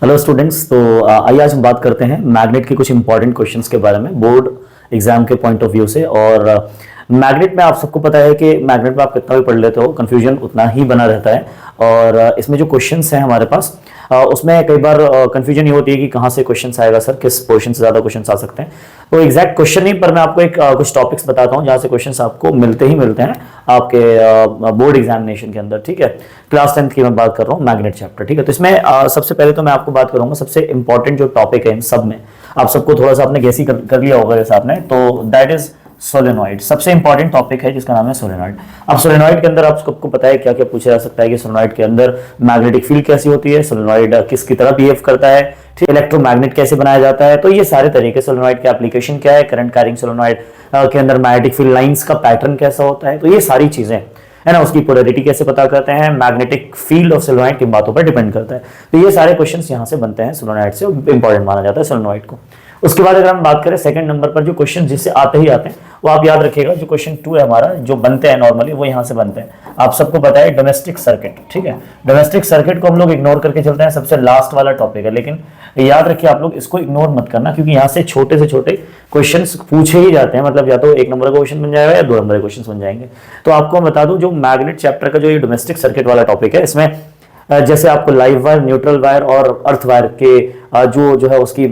Hello students. तो आइए आज हम बात करते हैं मैग्नेट के कुछ इंपॉर्टेंट क्वेश्चंस के बारे में बोर्ड एग्जाम के पॉइंट ऑफ व्यू से। और मैग्नेट में आप सबको पता है कि मैग्नेट में आप कितना भी पढ़ लेते हो कंफ्यूजन उतना ही बना रहता है। और इसमें जो क्वेश्चंस हैं हमारे पास उसमें कई बार कंफ्यूजन ये होती है कि कहाँ से क्वेश्चंस आएगा सर, किस पोर्शन से ज़्यादा क्वेश्चंस आ सकते हैं। तो एग्जैक्ट क्वेश्चन नहीं, पर मैं आपको एक कुछ टॉपिक्स बताता हूँ जहाँ से क्वेश्चंस आपको मिलते हैं आपके बोर्ड एग्जामिनेशन के अंदर। ठीक है, क्लास 10th की मैं बात कर रहा हूँ, मैग्नेट चैप्टर। ठीक है, तो इसमें सबसे पहले तो मैं आपको बात करूंगा सबसे इंपॉर्टेंट जो टॉपिक है इन सब में, आप सबको थोड़ा सा आपने गैस ही कर लिया होगा जैसे आपने, तो दैट इज सोलेनॉइड। सबसे इंपॉर्टेंट टॉपिक है जिसका नाम है सोलेनॉइड। अब सोलेनॉइड के अंदर आप सबको पता है क्या क्या पूछा जा सकता है कि सोलेनॉइड के अंदर मैग्नेटिक फील्ड कैसी होती है, सोलेनॉइड किसकी तरह बिहेव करता है, ठीक, इलेक्ट्रोमैग्नेट कैसे बनाया जाता है। तो ये सारे तरीके सोलेनॉइड के एप्लीकेशन क्या है, करंट कैरिंग सोलेनॉइड के अंदर मैग्नेटिक फील्ड लाइंस का पैटर्न कैसा होता है, तो ये सारी चीजें है ना, उसकी पोलैरिटी कैसे पता करते हैं, मैग्नेटिक फील्ड ऑफ सोलेनॉइड किन बातों पर डिपेंड करता है। तो ये सारे क्वेश्चंस यहां से बनते हैं सोलेनॉइड से, इंपॉर्टेंट माना जाता है सोलेनॉइड को। उसके बाद अगर हम बात करें सेकंड नंबर पर जो क्वेश्चन जिससे आते हैं वो आप याद रखिएगा, जो क्वेश्चन 2 है हमारा, जो बनते हैं नॉर्मली वो यहां से बनते हैं। आप सबको पता है डोमेस्टिक सर्किट। ठीक है, डोमेस्टिक सर्किट को हम लोग इग्नोर करके चलते हैं, सबसे लास्ट वाला टॉपिक है, लेकिन याद रखिए आप लोग इसको इग्नोर मत करना क्योंकि यहाँ से छोटे क्वेश्चंस पूछे ही जाते हैं। मतलब या तो 1 नंबर का क्वेश्चन बन जाएगा या 2 नंबर के क्वेश्चन बन जाएंगे। तो आपको बता दूं जो मैग्नेट चैप्टर का जो ये डोमेस्टिक सर्किट वाला टॉपिक है, इसमें जैसे आपको लाइव वायर, न्यूट्रल वायर और अर्थ वायर के जो है उसकी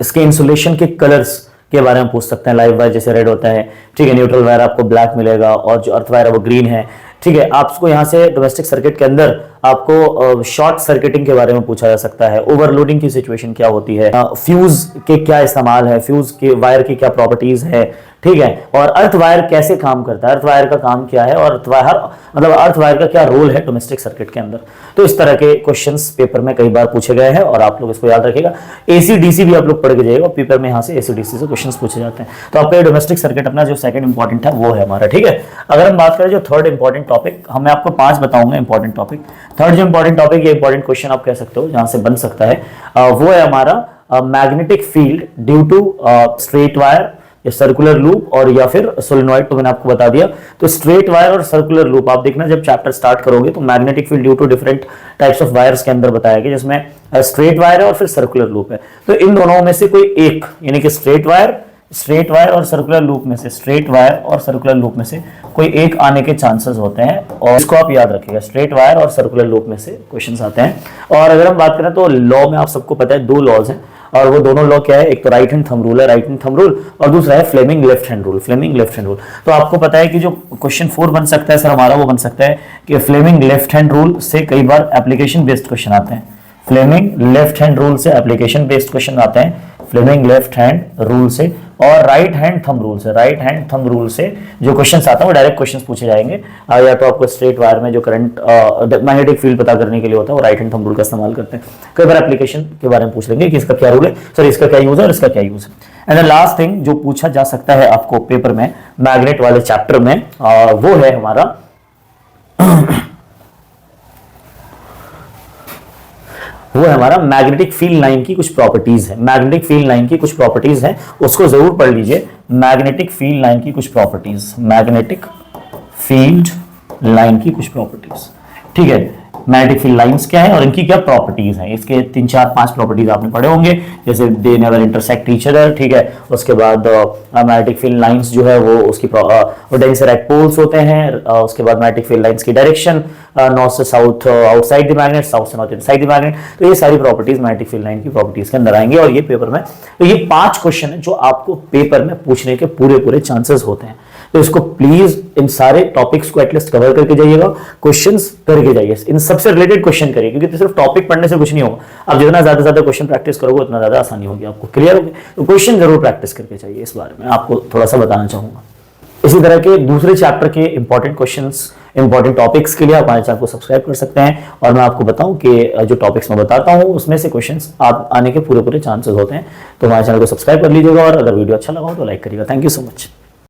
इसके इंसुलेशन के कलर्स के बारे में पूछ सकते हैं। लाइव वायर जैसे रेड होता है, ठीक है, न्यूट्रल वायर आपको ब्लैक मिलेगा और जो अर्थ वायर है वो ग्रीन है। ठीक है, आपको यहाँ से डोमेस्टिक सर्किट के अंदर आपको शॉर्ट सर्किटिंग के बारे में पूछा जा सकता है, ओवरलोडिंग की सिचुएशन क्या होती है, फ्यूज के क्या इस्तेमाल है, फ्यूज के वायर की क्या प्रॉपर्टीज है, ठीक है, और अर्थ वायर कैसे काम करता है, अर्थ वायर का काम क्या है, और अर्थ वायर का क्या रोल है डोमेस्टिक सर्किट के अंदर। तो इस तरह के क्वेश्चंस पेपर में कई बार पूछे गए हैं और आप लोग इसको याद रखिएगा। एसी डीसी भी आप लोग पढ़ के जाइएगा, पेपर में यहाँ से एसी डीसी से क्वेश्चंस पूछे जाते हैं। तो आपका डोमेस्टिक सर्किट अपना जो सेकंड इंपॉर्टेंट है वो है हमारा। ठीक है, अगर हम बात करें जो थर्ड इंपॉर्टेंट टॉपिक, मैं आपको 5 बताऊंगा इंपॉर्टेंट टॉपिक। थर्ड जो इंपॉर्टेंट टॉपिक, ये इंपॉर्टेंट क्वेश्चन आप कह सकते हो जहां से बन सकता है, वो है हमारा magnetic field due to straight wire या सर्कुलर लूप और या फिर सोलेनॉइड। तो मैंने आपको बता दिया। तो स्ट्रेट वायर और सर्कुलर लूप आप देखना जब चैप्टर स्टार्ट करोगे तो magnetic field due to different types of wires के अंदर बताया गया, जिसमें स्ट्रेट वायर है और फिर सर्कुलर लूप है। तो इन दोनों में से कोई एक, यानी कि स्ट्रेट वायर और सर्कुलर लूप में से, स्ट्रेट वायर और सर्कुलर लूप में से कोई एक आने के चांसेस होते हैं, और इसको आप याद रखिएगा। स्ट्रेट वायर और सर्कुलर लूप में से क्वेश्चंस आते हैं। और अगर हम बात करें तो लॉ में आप सबको पता है 2 लॉज हैं, और वो दोनों लॉ क्या है, एक तो राइट हैंड थंब रूल है, राइट हैंड थंब रूल, और दूसरा है फ्लेमिंग लेफ्ट हैंड रूल। तो आपको पता है कि जो क्वेश्चन 4 बन सकता है सर हमारा, वो बन सकता है कि फ्लेमिंग लेफ्ट हैंड रूल से कई बार एप्लीकेशन बेस्ड क्वेश्चन आते हैं। फ्लेमिंग लेफ्ट हैंड रूल से एप्लीकेशन बेस्ड क्वेश्चन आते हैं, फ्लेमिंग लेफ्ट हैंड रूल से, और राइट हैंड थंब रूल से जो क्वेश्चंस आता है वो डायरेक्ट क्वेश्चंस पूछे जाएंगे। या तो आपको स्ट्रेट वायर में जो करंट मैग्नेटिक फील्ड पता करने के लिए होता है वो राइट हैंड थंब रूल का इस्तेमाल करते हैं। कई बार एप्लीकेशन के बारे में पूछ लेंगे कि इसका क्या रूल है सर, इसका क्या यूज है और इसका क्या यूज है। एंड द लास्ट थिंग जो पूछा जा सकता है आपको पेपर में मैग्नेट वाले चैप्टर में, वो है हमारा मैग्नेटिक फील्ड लाइन की कुछ प्रॉपर्टीज है। मैग्नेटिक फील्ड लाइन की कुछ प्रॉपर्टीज है, उसको जरूर पढ़ लीजिए। मैग्नेटिक फील्ड लाइन की कुछ प्रॉपर्टीज, मैग्नेटिक फील्ड लाइन की कुछ प्रॉपर्टीज। ठीक है, मैग्नेटिक फील्ड लाइंस क्या है और इनकी क्या प्रॉपर्टीज हैं, इसके 3 4 5 प्रॉपर्टीज आपने पढ़े होंगे, जैसे they never intersect each other. ठीक है, उसके बाद मैग्नेटिक फील्ड लाइंस जो है वो उसकी डेंसर पोल्स होते हैं। उसके बाद मैग्नेटिक फील्ड लाइंस की डायरेक्शन नॉर्थ से south outside the magnet, south से नॉर्थ इनसाइड द मैग्नेट। तो ये सारी प्रॉपर्टीज मैग्नेटिक फील्ड लाइन की प्रॉपर्टीज के अंदर आएंगे और ये पेपर में, तो ये 5 क्वेश्चन है जो आपको पेपर में पूछने के पूरे चांसेस होते हैं। तो इसको प्लीज इन सारे टॉपिक्स को एटलीस्ट कवर करके जाइएगा, क्वेश्चंस करके जाइए, इन सबसे रिलेटेड क्वेश्चन करिए, क्योंकि सिर्फ टॉपिक पढ़ने से कुछ नहीं होगा। आप जितना ज्यादा क्वेश्चन प्रैक्टिस करोगे उतना ज्यादा आसानी होगी आपको, क्लियर होगी। तो क्वेश्चन जरूर प्रैक्टिस करके चाहिए, इस बारे में आपको थोड़ा सा बताना चाहूंगा। इसी तरह के दूसरे चैप्टर के इंपॉर्टेंट क्वेश्चंस, इंपॉर्टेंट टॉपिक्स के लिए आप हमारे चैनल को सब्सक्राइब कर सकते हैं। और मैं आपको बताऊं कि जो टॉपिक्स मैं बताता हूं उसमें से क्वेश्चंस आप आने के पूरे चांसेस होते हैं। तो हमारे चैनल को सब्सक्राइब कर लीजिएगा और अगर वीडियो अच्छा लगा हो तो लाइक करिएगा। Thank you so much.